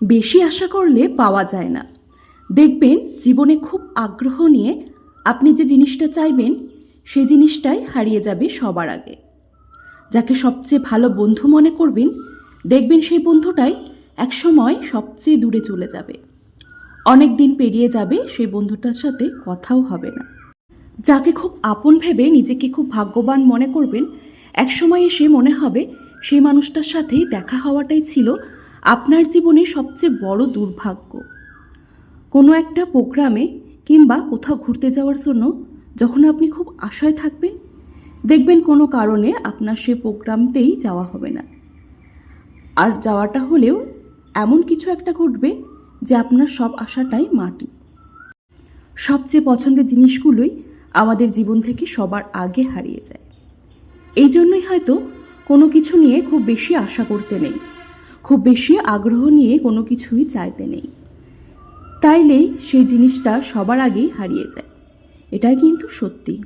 বেশি আশা করলে পাওয়া যায় না। দেখবেন জীবনে খুব আগ্রহ নিয়ে আপনি যে জিনিসটা চাইবেন সেই জিনিসটাই হারিয়ে যাবে সবার আগে। যাকে সবচেয়ে ভালো বন্ধু মনে করবেন, দেখবেন সেই বন্ধুটাই একসময় সবচেয়ে দূরে চলে যাবে। অনেক দিন পেরিয়ে যাবে, সেই বন্ধুটার সাথে কথাও হবে না। যাকে খুব আপন ভেবে নিজেকে খুব ভাগ্যবান মনে করবেন, একসময় এসে মনে হবে সেই মানুষটার সাথেই দেখা হওয়াটাই ছিল আপনার জীবনের সবচেয়ে বড় দুর্ভাগ্য। কোনো একটা প্রোগ্রামে কিংবা কোথাও ঘুরতে যাওয়ার জন্য যখন আপনি খুব আশায় থাকবেন, দেখবেন কোনো কারণে আপনার সে প্রোগ্রামতেই যাওয়া হবে না। আর যাওয়াটা হলেও এমন কিছু একটা ঘটবে যে আপনার সব আশাটাই মাটি। সবচেয়ে পছন্দের জিনিসগুলোই আমাদের জীবন থেকে সবার আগে হারিয়ে যায়। এই জন্যই হয়তো কোনো কিছু নিয়ে খুব বেশি আশা করতে নেই, খুব বেশি আগ্রহ নিয়ে কোনো কিছুই চাইতে নেই। তাইলেই সেই জিনিসটা সবার আগেই হারিয়ে যায়। এটাই কিন্তু সত্যি।